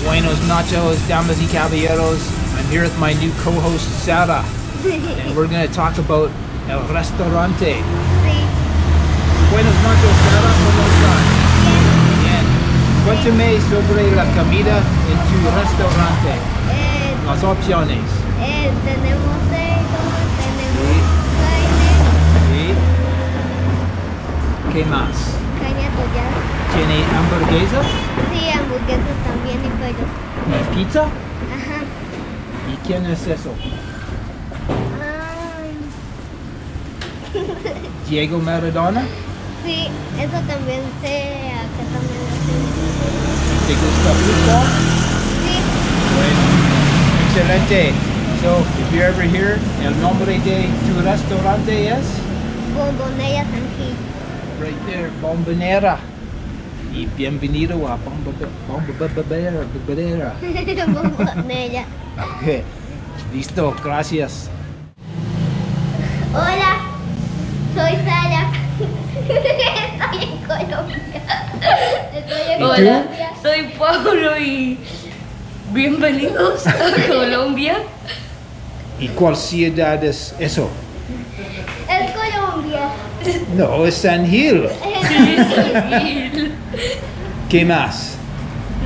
Buenos nachos, damas y caballeros. I'm here with my new co-host Sarah, and we're going to talk about el restaurante. Sí. Buenos nachos, Sarah, ¿cómo estás? Bien. Cuéntame sobre la comida en tu restaurante. Las opciones. Tenemos cerdo, tenemos Sí. ¿Qué más? carne atollada. ¿Tiene hamburguesas? Sí, hamburguesas también y pollo. ¿Y pizza? Ajá. ¿Y quién es eso? ¿Diego Maradona? Sí, eso también sé, acá también lo sé. ¿Te gusta el fútbol? Sí. Bueno, excelente. So, if you're ever here, el nombre de tu restaurante es? Bombonera San Gil. Right there, Bombonera. Y bienvenido a Bombonera. Bombonera. Ok, listo, gracias. Hola, soy Sara. Estoy en Colombia. Estoy en ¿Y tú? Colombia. Soy Pablo y bienvenidos a Colombia. ¿Y cuál ciudad es eso? Es Colombia. No, es San Gil. ¿Qué más?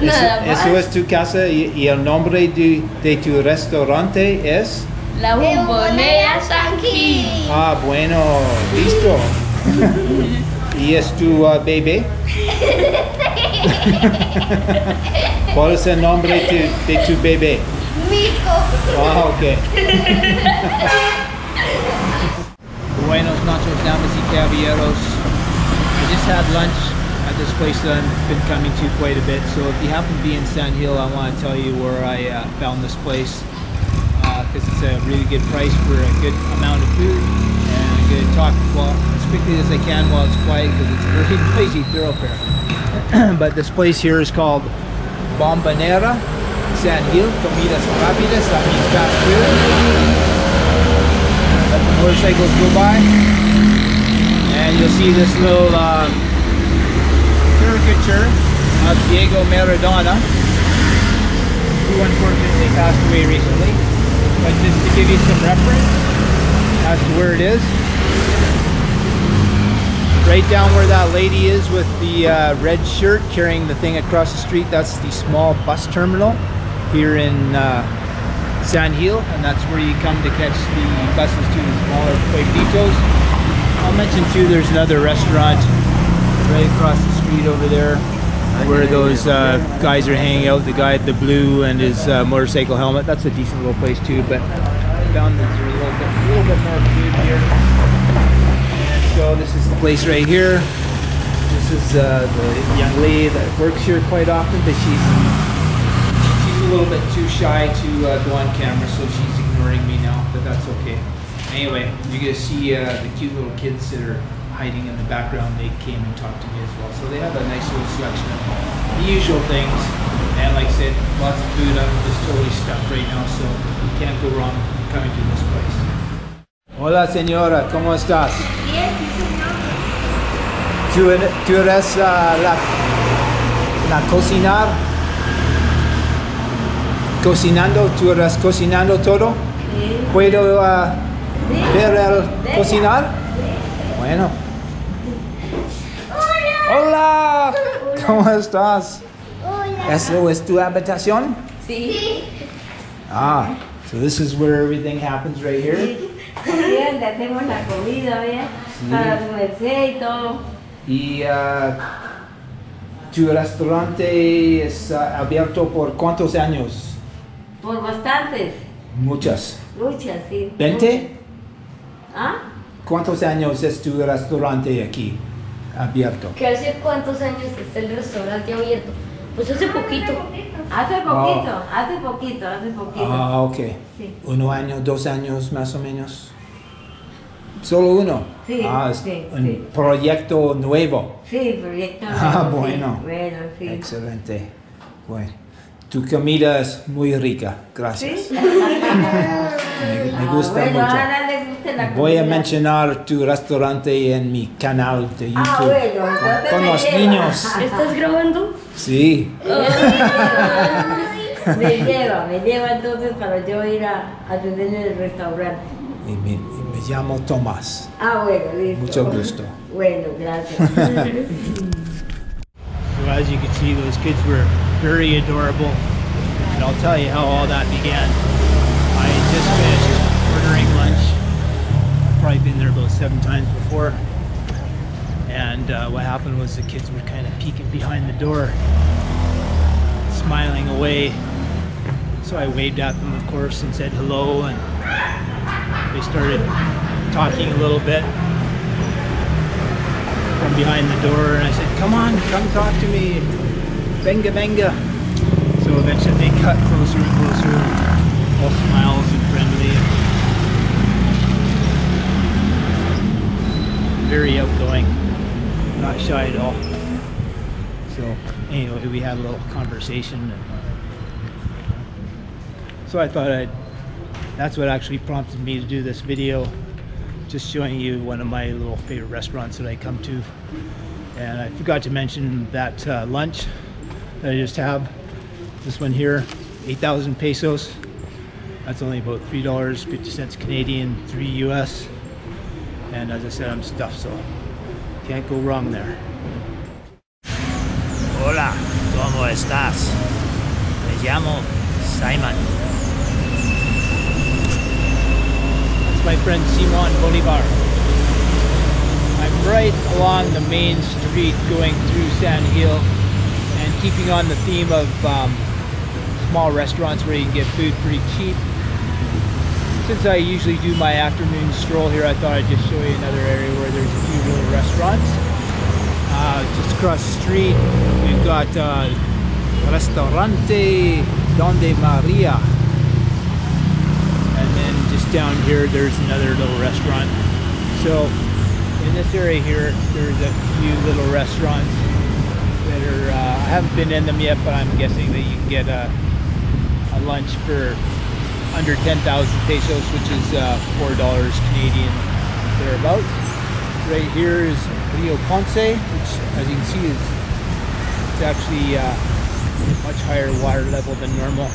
Nada más. Eso es tu casa y el nombre de tu restaurante es? La Bombonera San Gil. Ah, bueno, listo. ¿Y es tu bebé? ¿Cuál es el nombre de tu bebé? Mico. Ah, ok. Buenos nachos, damas y caballeros. I just had lunch at this place that I've been coming to quite a bit. So if you happen to be in San Gil, I want to tell you where I found this place. Because it's a really good price for a good amount of food, and I'm going to talk as quickly as I can while it's quiet because it's a very noisy thoroughfare. But this place here is called Bombonera San Gil, comidas rápidas, that means fast food. Let the motorcycles go by, and you'll see this little caricature of Diego Maradona, who unfortunately passed away recently. But just to give you some reference as to where it is, right down where that lady is with the red shirt carrying the thing across the street, that's the small bus terminal here in San Gil, and that's where you come to catch the buses to the smaller pueblitos. I'll mention too, there's another restaurant right across the street over there where those guys are hanging out, the guy at the blue and his motorcycle helmet. That's a decent little place too, but I found that there's a little bit more food here. And so this is the place right here. This is the young lady that works here quite often, but she's a little bit too shy to go on camera, so she's ignoring me now, but that's okay. Anyway, you're going to see the cute little kids that are hiding in the background. They came and talked to me as well, so they have a nice little selection of the usual things, and like I said, lots of food. I'm just totally stuffed right now, so you can't go wrong coming to this place. Hola señora, ¿cómo estás? Bien, señor. ¿Tú eres la cocinar? ¿Cocinando? ¿Tú eres cocinando todo? Sí. ¿Puedo ver el cocinar? Bueno. Hola, ¿cómo estás? Hola. ¿Eso es tu habitación? Sí. Ah, so this is where everything happens right here. Bien, le hacemos la comida, ¿verdad? Sí. Para su merced y todo. ¿Y tu restaurante es abierto por cuántos años? Por bastantes. Muchas. Muchas, sí. ¿20? ¿Ah? ¿Cuántos años es tu restaurante aquí abierto? ¿Que hace cuántos años está el restaurante abierto? Pues hace poquito. Hace poquito. Ah, ok. Sí. 1 año, 2 años más o menos. Solo uno. Sí, Es sí, un sí. proyecto nuevo. Sí, proyecto. Ah, nuevo, bueno. Sí. Bueno, sí. Excelente. Bueno, tu comida es muy rica. Gracias. ¿Sí? Me gusta bueno, mucho. ahora le gusta la Voy a comida. mencionar tu restaurante en mi canal de YouTube. Ah, bueno, entonces con me los lleva. niños. ¿Estás grabando? Sí. Me lleva entonces para yo ir a atender en el restaurante. Y me llamo Tomás. Ah, bueno, listo. Mucho gusto. Bueno, gracias. So as you can see, those kids were very adorable, and I'll tell you how all that began. I had just finished ordering lunch. I've probably been there about 7 times before, and what happened was the kids were kind of peeking behind the door, smiling away. So I waved at them, of course, and said hello, and they started talking a little bit from behind the door, and I said, come on, come talk to me, venga, venga. So eventually they got closer and closer, all smiles and friendly, and very outgoing, not shy at all. So anyway, we had a little conversation, so I thought that's what actually prompted me to do this video, just showing you one of my little favorite restaurants that I come to. And I forgot to mention that lunch that I just have, this one here, 8,000 pesos. That's only about $3.50 Canadian, 3 US. And as I said, I'm stuffed, so can't go wrong there. Hola, ¿cómo estás? Me llamo Simon. My friend Simon Bolivar. I'm right along the main street going through San Gil and keeping on the theme of small restaurants where you can get food pretty cheap. Since I usually do my afternoon stroll here, I thought I'd just show you another area where there's a few little restaurants. Just across the street we've got Restaurante Donde Maria. And then just down here there's another little restaurant. So in this area here there's a few little restaurants that are I haven't been in them yet, but I'm guessing that you can get a lunch for under 10,000 pesos, which is $4 Canadian thereabouts. Right here is Rio Ponce, which as you can see is it's actually much higher water level than normal.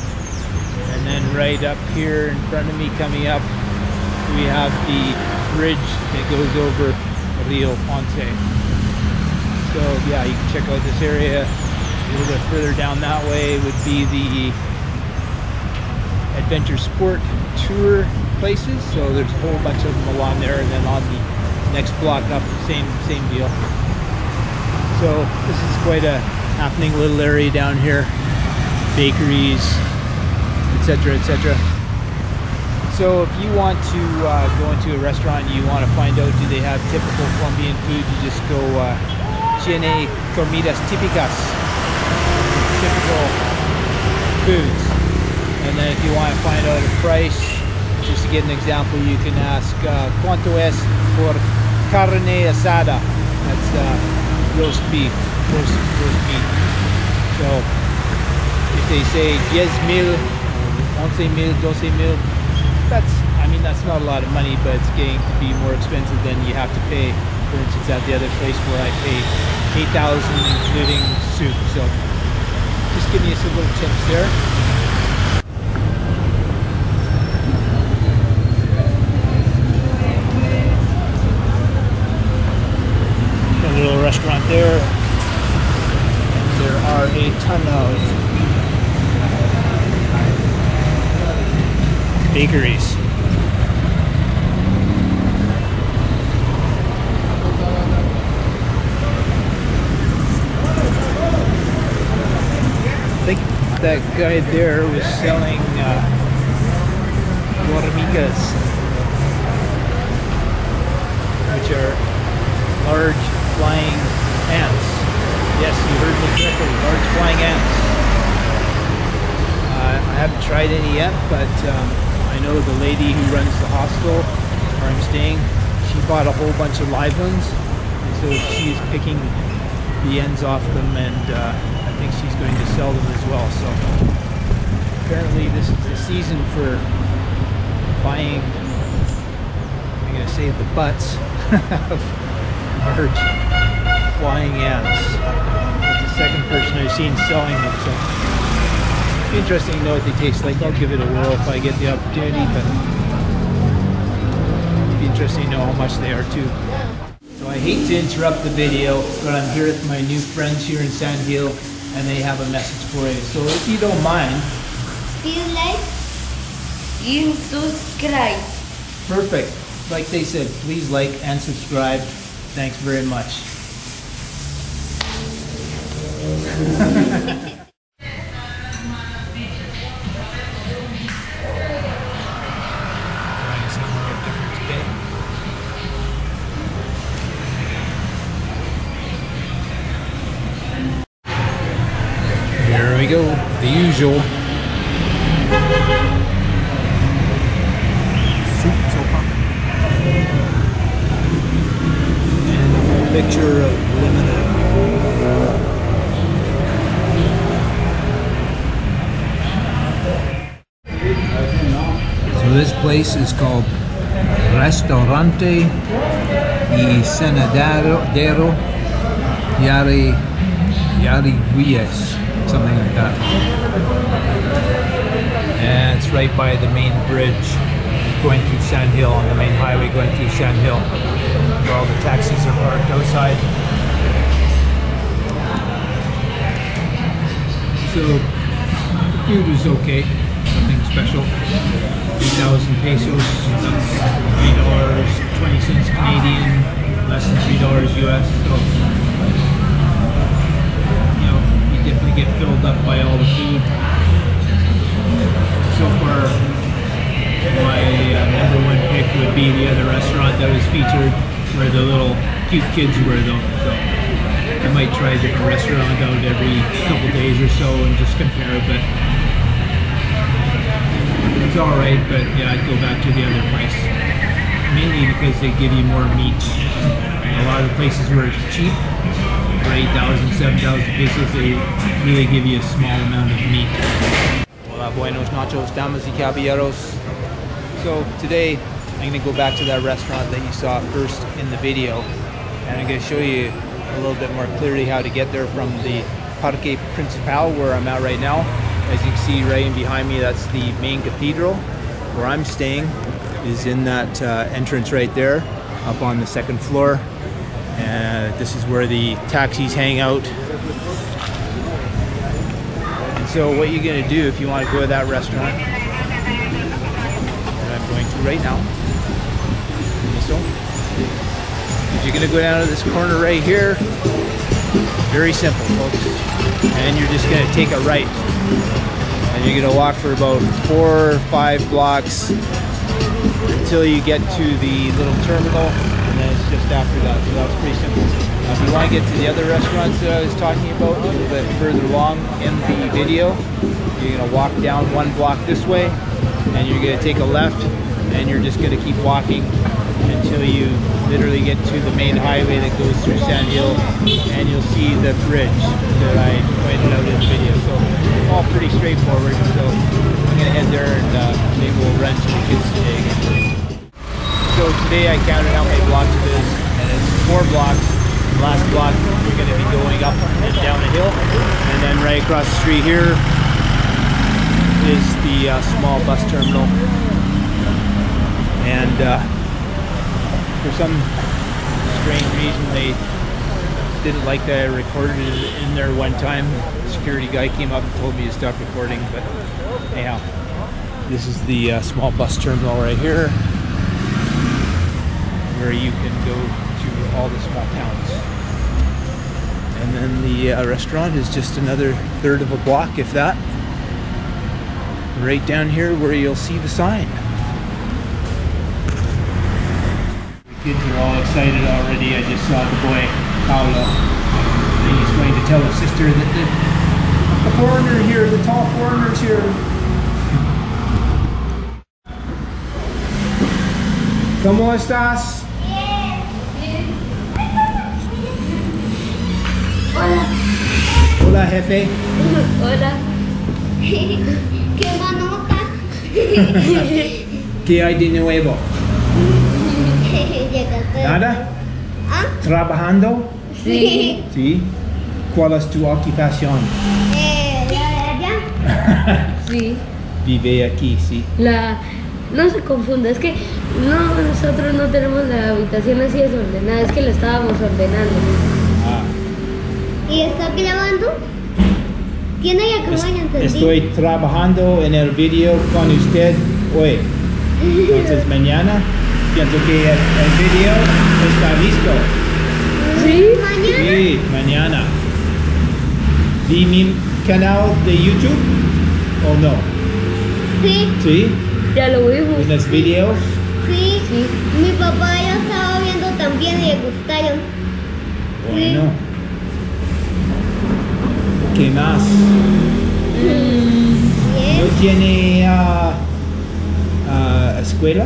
And then right up here in front of me coming up we have the bridge that goes over Rio Ponce. So yeah, you can check out this area. A little bit further down that way would be the adventure sport tour places. So there's a whole bunch of them along there, and then on the next block up, same deal. So this is quite a happening little area down here. Bakeries, etc., etc. So if you want to go into a restaurant and you want to find out do they have typical Colombian food, you just go Tiene comidas típicas, typical foods. And then if you want to find out a price, just to get an example, you can ask cuánto es por carne asada. That's roast beef, roast meat. So if they say 10,000, 11,000, 12,000, that's not a lot of money, but it's getting to be more expensive than you have to pay. For instance, at the other place where I paid 8,000 including soup. So just give me some little tips there. A little restaurant there. And there are a ton of bakeries. I think that guy there was selling hormigas, which are large flying ants. Yes, you heard me correctly. Large flying ants. I haven't tried any yet, but I know the lady who runs the hostel where I'm staying, she bought a whole bunch of live ones, and so she's picking the ends off them, and I think she's going to sell them as well. So apparently this is the season for buying, I'm going to say, the butts of large flying ants. That's the second person I've seen selling them, so it'd be interesting to know what they taste like. I'll give it a whirl if I get the opportunity, but it'd be interesting to know how much they are too. So I hate to interrupt the video, but I'm here with my new friends here in San Gil, and they have a message for you. So if you don't mind, Please like Y subscribe. perfect. Like they said, please like and subscribe. Thanks very much. Here we go, the usual. And a whole picture of limited. So this place is called Restaurante y Cenadero Yariguillas, something like that. And it's right by the main bridge going through San Gil, on the main highway going through San Gil, where all the taxis are parked outside. So the food is okay, nothing special. 3,000 pesos, that's $3.20 Canadian, less than $3 US. So you definitely get filled up by all the food. So far, my number one pick would be the other restaurant that was featured, where the little cute kids were though. So I might try a different restaurant out every couple days or so and just compare, but it's alright. But yeah, I'd go back to the other place, mainly because they give you more meat. A lot of the places where it's cheap, for 8,000, 7,000 pesos, they really give you a small amount of meat. Hola, buenos nachos, damas y caballeros. So today I'm going to go back to that restaurant that you saw first in the video, and I'm going to show you a little bit more clearly how to get there from the Parque Principal, where I'm at right now. As you can see right in behind me, that's the main cathedral. Where I'm staying is in that entrance right there, up on the second floor. And this is where the taxis hang out. And so what you're going to do if you want to go to that restaurant, that I'm going to right now, so you're going to go down to this corner right here. Very simple, folks. And you're just going to take a right. And you're going to walk for about 4 or 5 blocks until you get to the little terminal, and then it's just after that. So that's pretty simple. Now, if you want to get to the other restaurants that I was talking about a little bit further along in the video, you're going to walk down 1 block this way, and you're going to take a left, and you're just going to keep walking until you literally get to the main highway that goes through San Gil, and you'll see the bridge that I pointed out in the video. So all pretty straightforward. So I'm gonna head there, and maybe we'll run to the kids today again. So today I counted how many blocks it is, and it's 4 blocks. The last block we're going to be going up and down a hill, and then right across the street here is the small bus terminal. And for some strange reason they didn't like that I recorded it in there one time. The security guy came up and told me to stop recording, but anyhow, this is the small bus terminal right here, where you can go to all the small towns. And then the restaurant is just another 1/3 of a block, if that, right down here where you'll see the sign. The kids are all excited already. I just saw the boy Paolo. He's going to tell a sister that the foreigner here, the tall foreigners here. ¿Cómo estás? Hola. Hola, jefe. Hola. ¿Qué manota? ¿Qué hay de nuevo? Llegaste. ¿Nada? ¿Ah? ¿Trabajando? Sí. Sí. ¿Cuál es tu ocupación? ¿Ya? Sí. Vive aquí, sí. No se confunda, es que nosotros no tenemos la habitación así desordenada, es que la estábamos ordenando. Ah. ¿Y está grabando? Tiene ya como ya entendí. Estoy trabajando en el video con usted hoy. Entonces mañana pienso que el video está listo. ¿Sí? ¿Mañana? Sí, mañana. ¿Vi mi canal de YouTube o no? Sí, Sí, Ya lo vimos. unos videos. sí. Sí. Mi papá ya estaba viendo también y le gustaron. Bueno. ¿Qué más? Bien. ¿No tiene escuela?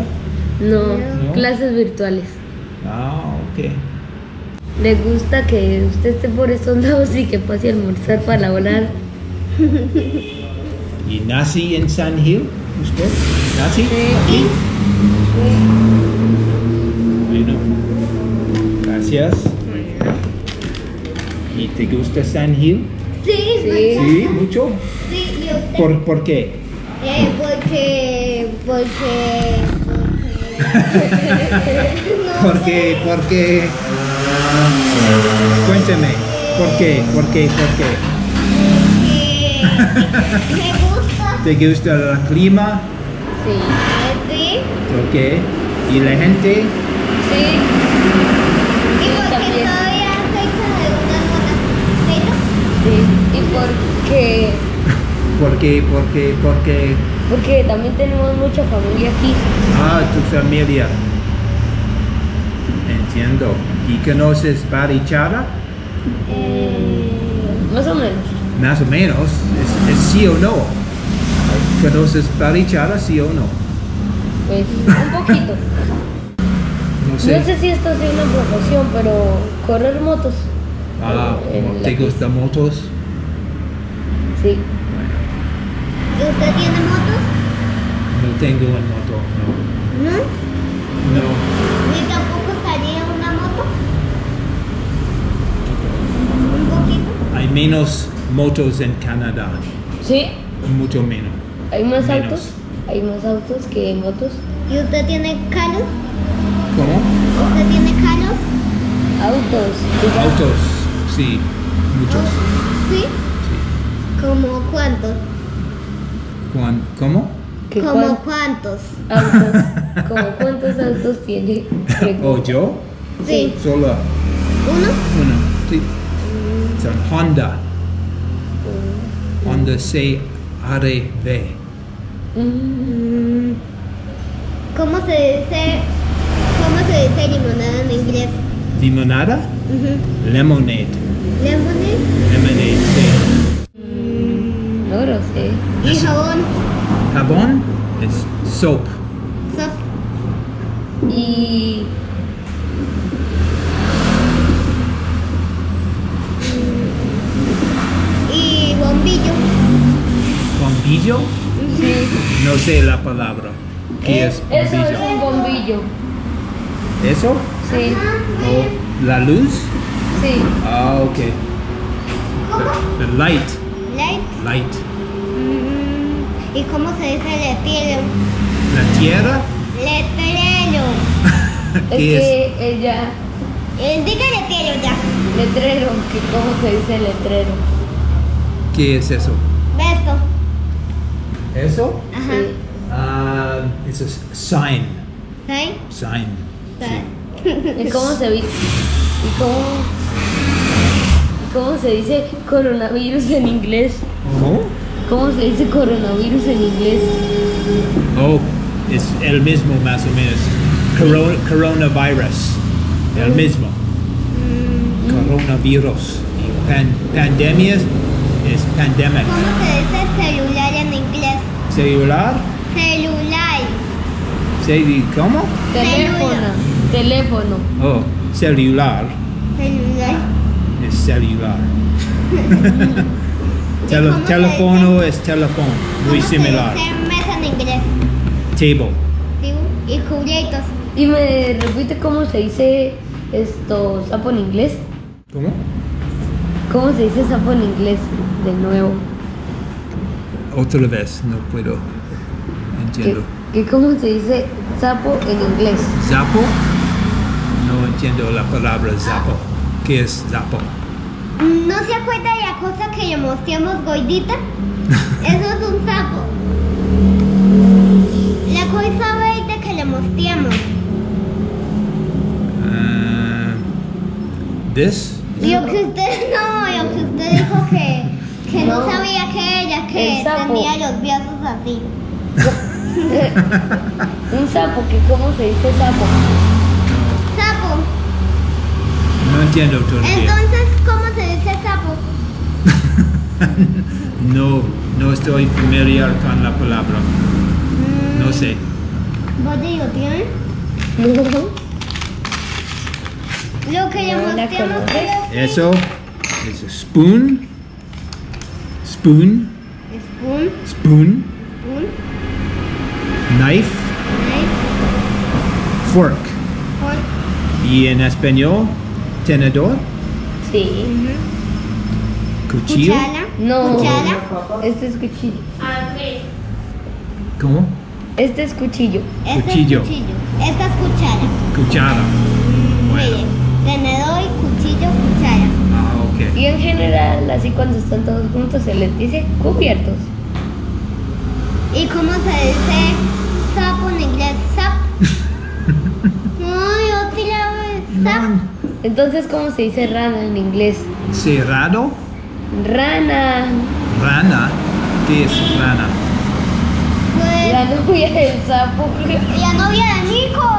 No, No. clases virtuales. Ah, ok. Le gusta que usted esté por estos lados y que pase a almorzar para laborar. ¿Y nací en San Gil? ¿Usted? ¿Nací? Sí. ¿Aquí? Bueno, gracias. ¿Y te gusta San Gil? Sí, Sí. Sí, mucho. sí, ¿y usted? ¿Por qué? Porque Porque. Cuéntame. ¿Por qué? me gusta. ¿Te gusta el clima? Sí. Sí, ¿Por qué? ¿Y la gente? Sí. y porque También. todavía fecha de unas buenas. Sí. Y porque también tenemos mucha familia aquí. Ah, tu familia. Entiendo. ¿Y conoces Barichara? Más o menos. Más o menos. ¿Es sí o no? ¿Conoces Barichara, sí o no? Pues un poquito. No No sé. sé si esto sea una profesión, pero correr motos. Ah, En la ¿te pista. gustan motos? Sí. ¿Y usted tiene motos? No tengo en moto, No. no. No. ¿Ni tampoco estaría una moto? Un poquito. Hay menos motos en Canadá. ¿Sí? Mucho menos. Hay más Menos. autos. Hay más autos que motos. ¿Y usted tiene carros? ¿Cómo? ¿Usted tiene carros? Autos. digamos. Autos, sí, muchos. ¿Sí? ¿Como cuántos? ¿Cómo? ¿Qué ¿Como cuántos? autos? ¿Cómo cuántos autos tiene? ¿O yo? Sí. Solo ¿Uno? uno, sí. Son Honda. Honda CR-V. Mm, ¿Cómo se dice limonada en inglés? ¿Limonada? Lemonade. ¿Lemonade? Lemonade, sí. no lo sé. ¿Y jabón? Jabón es soap. Soft. Y ¿Y bombillo? ¿Bombillo? sí. No sé la palabra. ¿Qué es Eso es bombillo? un bombillo. ¿Eso? Sí. ¿O la luz? Sí. Ah, ok. The light. Light. Light. ¿Y cómo se dice letrero? La tierra. Letrero. Es ¿Qué es? que ella Diga letrero ya. letrero, que cómo se dice letrero. ¿Qué es eso? Beso. ¿Eso? Ajá. It's a sign. ¿Sí? Sign. Sí. ¿Y cómo se dice? ¿Cómo se dice coronavirus en inglés? ¿Cómo? ¿Cómo se dice coronavirus en inglés? Oh, es el mismo más o menos. Coronavirus. El mismo. Coronavirus. Pandemia es pandemic. ¿Cómo se dice celular en inglés? Celular. Celular. ¿Cómo? Teléfono. Oh, celular. Celular. Es celular. cómo se Teléfono es teléfono. Muy ¿Cómo similar. se dice mesa en inglés? Table. Y cubiertos. ¿Y me repite cómo se dice esto sapo en inglés? ¿Cómo? ¿Cómo se dice sapo en inglés? De nuevo. Otra vez, no puedo. Entiendo. ¿Cómo se dice sapo en inglés? ¿Zapo? No entiendo la palabra zapo. ¿Qué es zapo? ¿No se acuerda de la cosa que le mostramos gordita? Eso es un sapo. La cosa verde que le mostramos. This? Lo que usted dijo que no No. sabía que ella que El sapo. tenía los brazos así. Un sapo, ¿cómo se dice sapo? Sapo. No entiendo todavía. Entonces, ¿cómo se dice sapo? No estoy familiar con la palabra. No sé. ¿Vos digo, tiene? Lo que le No la mostramos conoces. era Eso es a spoon. Spoon. spoon, Spoon. spoon, Knife. knife, Fork. fork. Y en español, tenedor. Sí. Cuchillo. Cuchara. No. Cuchara. Este es cuchillo. ¿Cómo? Este es cuchillo. Este Cuchillo. es cuchillo. Esta es cuchara. Cuchara. Bueno. Mire, tenedor, cuchillo, cuchara. Ah, ok. Y en general, así cuando están todos juntos, se les dice cubiertos. ¿Y cómo se dice sapo en inglés? Sap. Ay, otra vez. Sap. Entonces, ¿cómo se dice rana en inglés? Cerrado. Rana. Rana. ¿Qué es rana? Pues, La novia del sapo. la novia de Nico.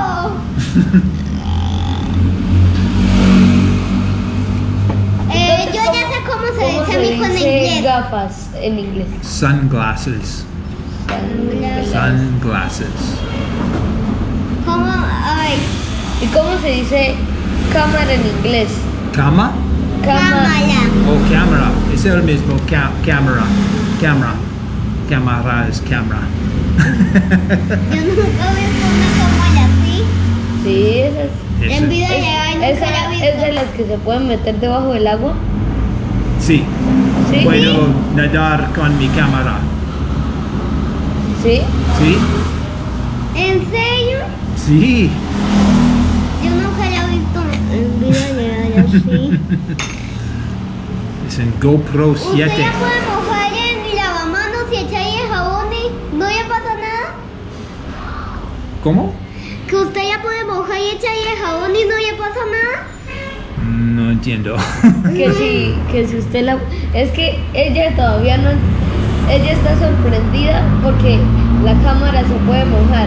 Yo ya sé cómo se ¿Cómo dice se Nico en dice inglés. gafas en inglés? Sunglasses. Sunglasses. ¿Cómo? Ay, ¿Y cómo se dice cámara en inglés? Cama. cámara. O cámara. Es el mismo. Cámara. Cámara. Cámara es cámara. Yo nunca he visto una cámara así. Sí, esa En vida real nunca la he es de visto. las que se pueden meter debajo del agua. Sí. ¿Sí? Puedo nadar con mi cámara. ¿Sí? ¿Sí? ¿En serio? Sí. Yo nunca la he visto en vida real así. Es en GoPro ¿Usted 7. ya puede mojar en lavamanos y echar ahí el jabón y no le pasa nada? ¿Cómo? ¿Que usted ya puede mojar y echar ahí el jabón y no le pasa nada? No entiendo. Que si usted la... Es que ella todavía no... Ella está sorprendida porque la cámara se puede mojar.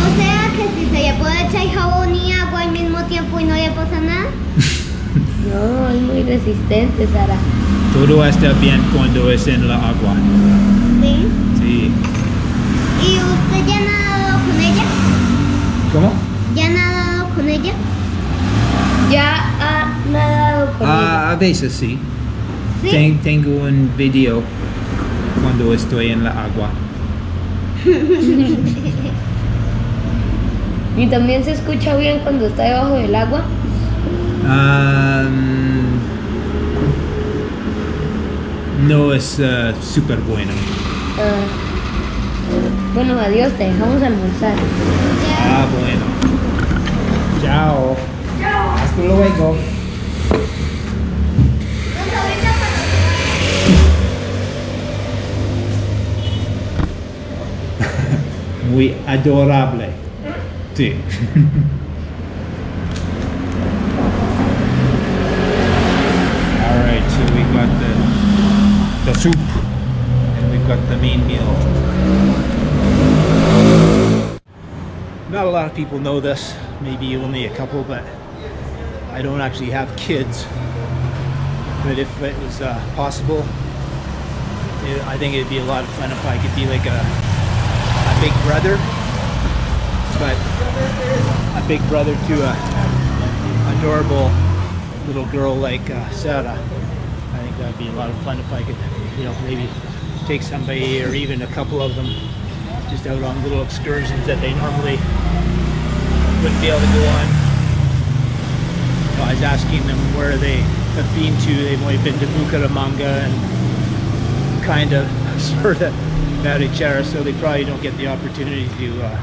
O sea que si se le puede echar jabón y agua al mismo tiempo y no le pasa nada. No, es muy resistente, Sara. Todo está bien cuando es en la agua. ¿Sí? Sí. ¿Y usted ya ha nadado con ella? ¿Cómo? ¿Ya ha nadado con ella? Ya ha nadado con ella. A veces sí. ¿Sí? Tengo un video cuando estoy en la agua. Y también se escucha bien cuando está debajo del agua. No es súper bueno. Bueno, adiós, te dejamos almorzar. Ah, bueno. Chao. Hasta luego. Muy adorable. Sí. All right, so we got the soup and we've got the main meal. Not a lot of people know this, maybe only a couple, but I don't actually have kids. but if it was possible, I think it'd be a lot of fun if I could be like a big brother, but a big brother to a adorable little girl like Sarah. I think that'd be a lot of fun if I could, you know, maybe take somebody or even a couple of them just out on little excursions that they normally wouldn't be able to go on. You know, I was asking them where they have been to. They've only been to Bucaramanga and kind of sort of Marichara, so they probably don't get the opportunity to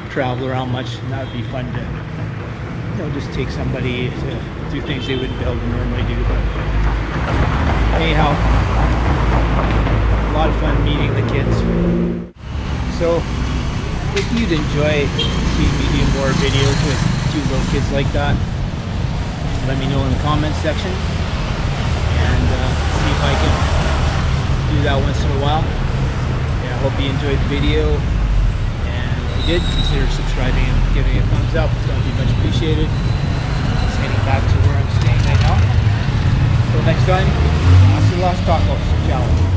travel around much, and that would be fun to, you know, just take somebody to do things they wouldn't be able to normally do. But anyhow, a lot of fun meeting the kids. So if you'd enjoy seeing me do more videos with two little kids like that, let me know in the comments section, and see if I can do that once in a while. Yeah, I hope you enjoyed the video, and if you did, consider subscribing and giving it a thumbs up. That would be much appreciated. Just heading back to where I'm staying right now. Until next time, hasta las tacos. Ciao.